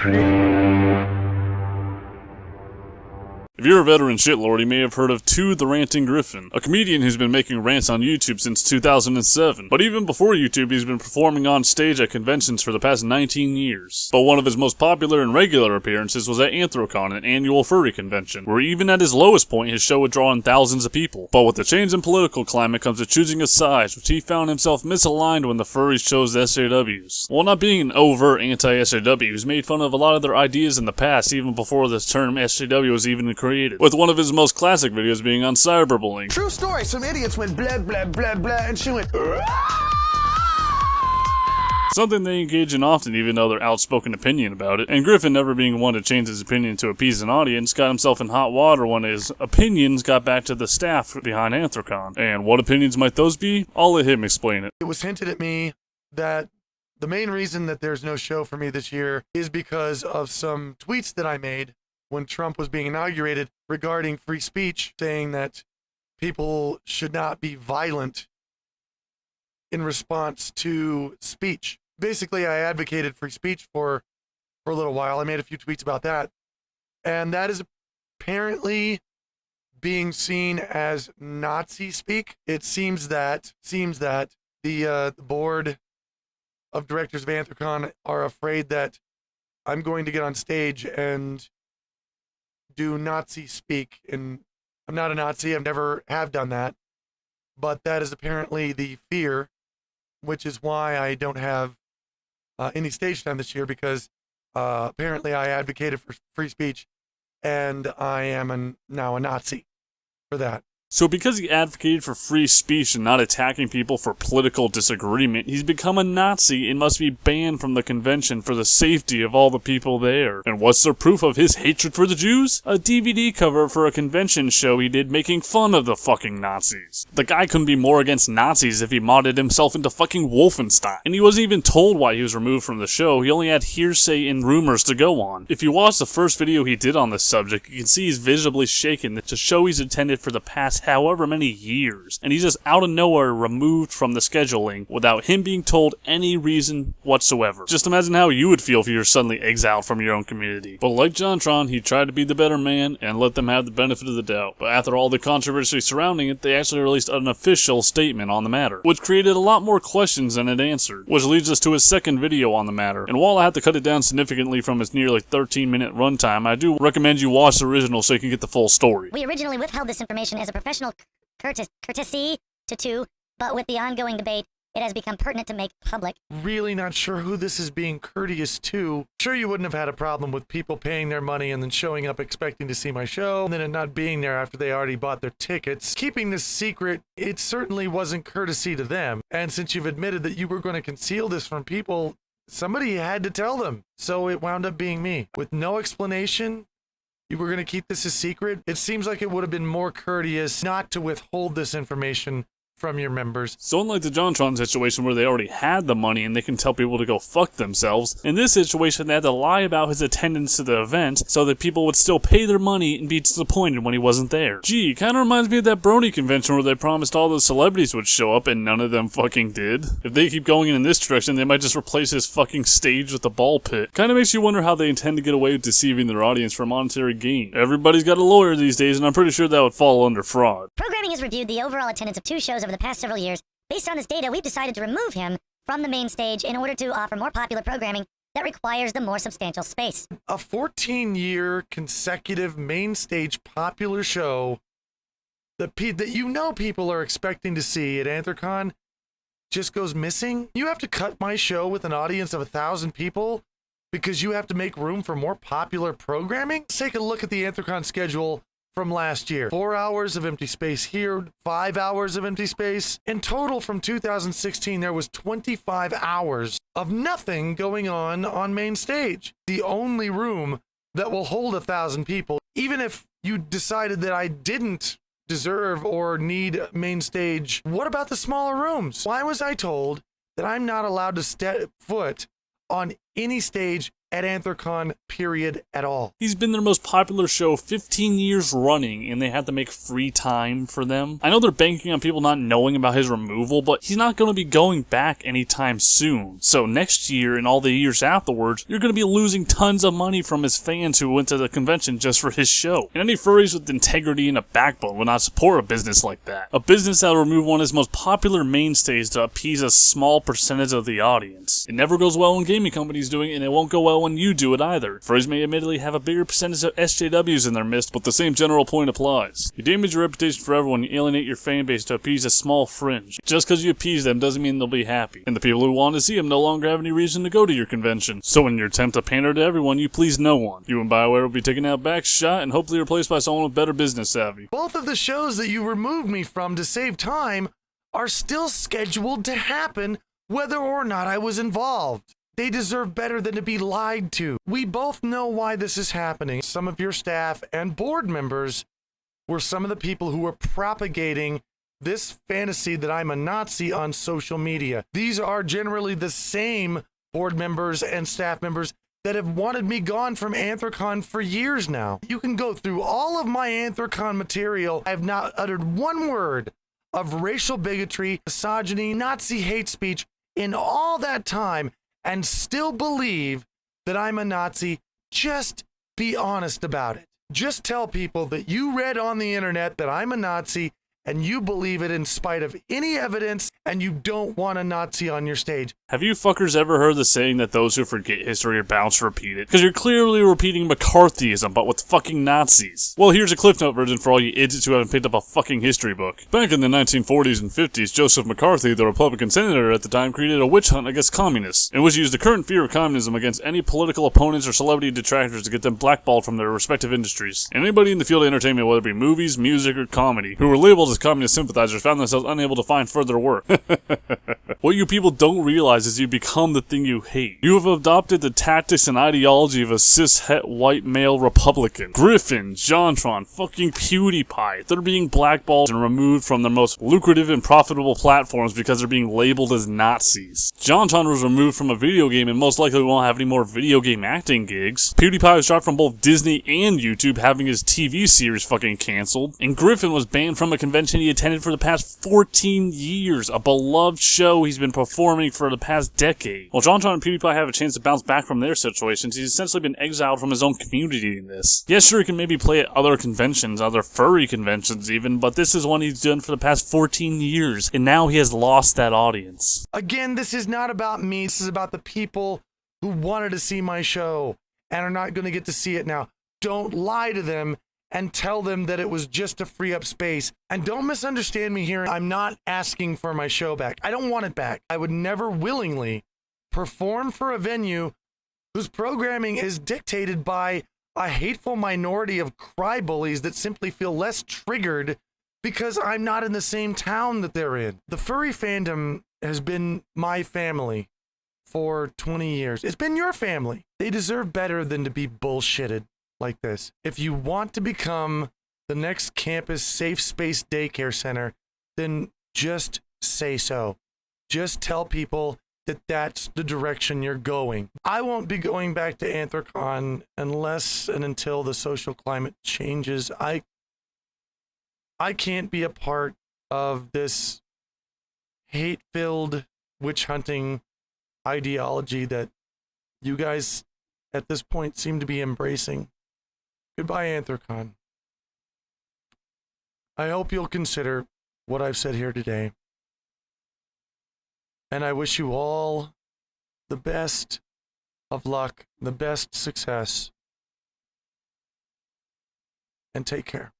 If you're a veteran shitlord, you may have heard of the Ranting Griffin, a comedian who's been making rants on YouTube since 2007. But even before YouTube, he's been performing on stage at conventions for the past 19 years. But one of his most popular and regular appearances was at Anthrocon, an annual furry convention, where even at his lowest point, his show would draw in thousands of people. But with the change in political climate comes the choosing of sides, which he found himself misaligned when the furries chose the SJWs. While not being an overt anti-SJW, he's made fun of a lot of their ideas in the past, even before the term SJW was even created. With one of his most classic videos being on cyberbullying. True story, some idiots went blah blah blah blah and she went something they engage in often, even though they're outspoken opinion about it. And Griffin, never being one to change his opinion to appease an audience, got himself in hot water when his opinions got back to the staff behind Anthrocon. And what opinions might those be? I'll let him explain it. It was hinted at me that the main reason that there's no show for me this year is because of some tweets that I made when Trump was being inaugurated regarding free speech, saying that people should not be violent in response to speech. Basically, I advocated free speech for a little while. I made a few tweets about that. And that is apparently being seen as Nazi speak. It seems that the board of directors of Anthrocon are afraid that I'm going to get on stage and do Nazi speak, and I'm not a Nazi. I've never have done that, but that is apparently the fear, which is why I don't have any stage time this year, because apparently I advocated for free speech, and I am now a Nazi for that. So because he advocated for free speech and not attacking people for political disagreement, he's become a Nazi and must be banned from the convention for the safety of all the people there. And what's the proof of his hatred for the Jews? A DVD cover for a convention show he did making fun of the fucking Nazis. The guy couldn't be more against Nazis if he modded himself into fucking Wolfenstein. And he wasn't even told why he was removed from the show, he only had hearsay and rumors to go on. If you watch the first video he did on this subject, you can see he's visibly shaken to show he's attended for the past however many years, and he's just out of nowhere removed from the scheduling without him being told any reason whatsoever. Just imagine how you would feel if you were suddenly exiled from your own community. But like JonTron, he tried to be the better man and let them have the benefit of the doubt. But after all the controversy surrounding it, they actually released an official statement on the matter, which created a lot more questions than it answered, which leads us to his second video on the matter. And while I have to cut it down significantly from its nearly 13-minute runtime, I do recommend you watch the original so you can get the full story. We originally withheld this information as a professional courtesy to two, but with the ongoing debate, it has become pertinent to make public. Really not sure who this is being courteous to. Sure, you wouldn't have had a problem with people paying their money and then showing up expecting to see my show, and then it not being there after they already bought their tickets. Keeping this secret, it certainly wasn't courtesy to them. And since you've admitted that you were going to conceal this from people, somebody had to tell them. So it wound up being me. With no explanation, you were going to keep this a secret? It seems like it would have been more courteous not to withhold this information from your members. So unlike the JonTron situation where they already had the money and they can tell people to go fuck themselves, in this situation they had to lie about his attendance to the event so that people would still pay their money and be disappointed when he wasn't there. Gee, kinda reminds me of that Brony convention where they promised all the celebrities would show up and none of them fucking did. If they keep going in this direction, they might just replace his fucking stage with a ball pit. Kinda makes you wonder how they intend to get away with deceiving their audience for monetary gain. Everybody's got a lawyer these days and I'm pretty sure that would fall under fraud. Programming has reviewed the overall attendance of two shows over the past several years. Based on this data, we've decided to remove him from the main stage in order to offer more popular programming that requires the more substantial space. A 14-year consecutive main stage popular show that you know people are expecting to see at Anthrocon just goes missing? You have to cut my show with an audience of 1,000 people because you have to make room for more popular programming? Let's take a look at the Anthrocon schedule from last year. 4 hours of empty space here, 5 hours of empty space. In total from 2016, there was 25 hours of nothing going on main stage. The only room that will hold 1,000 people. Even if you decided that I didn't deserve or need main stage, what about the smaller rooms? Why was I told that I'm not allowed to step foot on any stage at Anthrocon, period, at all. He's been their most popular show 15 years running, and they had to make free time for them. I know they're banking on people not knowing about his removal, but he's not going to be going back anytime soon. So next year and all the years afterwards, you're going to be losing tons of money from his fans who went to the convention just for his show. And any furries with integrity and a backbone would not support a business like that. A business that will remove one of his most popular mainstays to appease a small percentage of the audience. It never goes well when gaming companies doing it, and it won't go well when you do it either. Furries may admittedly have a bigger percentage of SJWs in their midst, but the same general point applies. You damage your reputation forever when you alienate your fan base to appease a small fringe. Just because you appease them doesn't mean they'll be happy. And the people who want to see them no longer have any reason to go to your convention. So in your attempt to pander to everyone, you please no one. You and BioWare will be taken out back, shot, and hopefully replaced by someone with better business savvy. Both of the shows that you removed me from to save time are still scheduled to happen whether or not I was involved. They deserve better than to be lied to. We both know why this is happening. Some of your staff and board members were some of the people who were propagating this fantasy that I'm a Nazi on social media. These are generally the same board members and staff members that have wanted me gone from Anthrocon for years now. You can go through all of my Anthrocon material. I have not uttered one word of racial bigotry, misogyny, Nazi hate speech in all that time and still believe that I'm a Nazi. Just be honest about it. Just tell people that you read on the internet that I'm a Nazi and you believe it in spite of any evidence, and you don't want a Nazi on your stage. Have you fuckers ever heard the saying that those who forget history are bound to repeat it? Because you're clearly repeating McCarthyism, but with fucking Nazis. Well, here's a Cliff Note version for all you idiots who haven't picked up a fucking history book. Back in the 1940s and 50s, Joseph McCarthy, the Republican senator at the time, created a witch hunt against communists, in which he used the current fear of communism against any political opponents or celebrity detractors to get them blackballed from their respective industries. And anybody in the field of entertainment, whether it be movies, music, or comedy, who were labeled as communist sympathizers found themselves unable to find further work. What you people don't realize is you become the thing you hate. You have adopted the tactics and ideology of a cis-het white male Republican. Griffin, JonTron, fucking PewDiePie. They're being blackballed and removed from their most lucrative and profitable platforms because they're being labeled as Nazis. JonTron was removed from a video game and most likely won't have any more video game acting gigs. PewDiePie was dropped from both Disney and YouTube, having his TV series fucking cancelled. And Griffin was banned from a convention he attended for the past 14 years, a beloved show he's been performing for the past decade. While JonTron and PewDiePie have a chance to bounce back from their situations, he's essentially been exiled from his own community in this. Yes, sure, he can maybe play at other conventions, other furry conventions even, but this is one he's done for the past 14 years, and now he has lost that audience. Again, this is not about me. This is about the people who wanted to see my show and are not going to get to see it now. Don't lie to them and tell them that it was just to free up space. And don't misunderstand me here. I'm not asking for my show back. I don't want it back. I would never willingly perform for a venue whose programming is dictated by a hateful minority of cry-bullies that simply feel less triggered because I'm not in the same town that they're in. The furry fandom has been my family for 20 years. It's been your family. They deserve better than to be bullshitted like this. If you want to become the next campus safe space daycare center, then just say so. Just tell people that that's the direction you're going. I won't be going back to Anthrocon unless and until the social climate changes. I can't be a part of this hate-filled witch hunting ideology that you guys at this point seem to be embracing. Goodbye, Anthrocon. I hope you'll consider what I've said here today. And I wish you all the best of luck, the best success, and take care.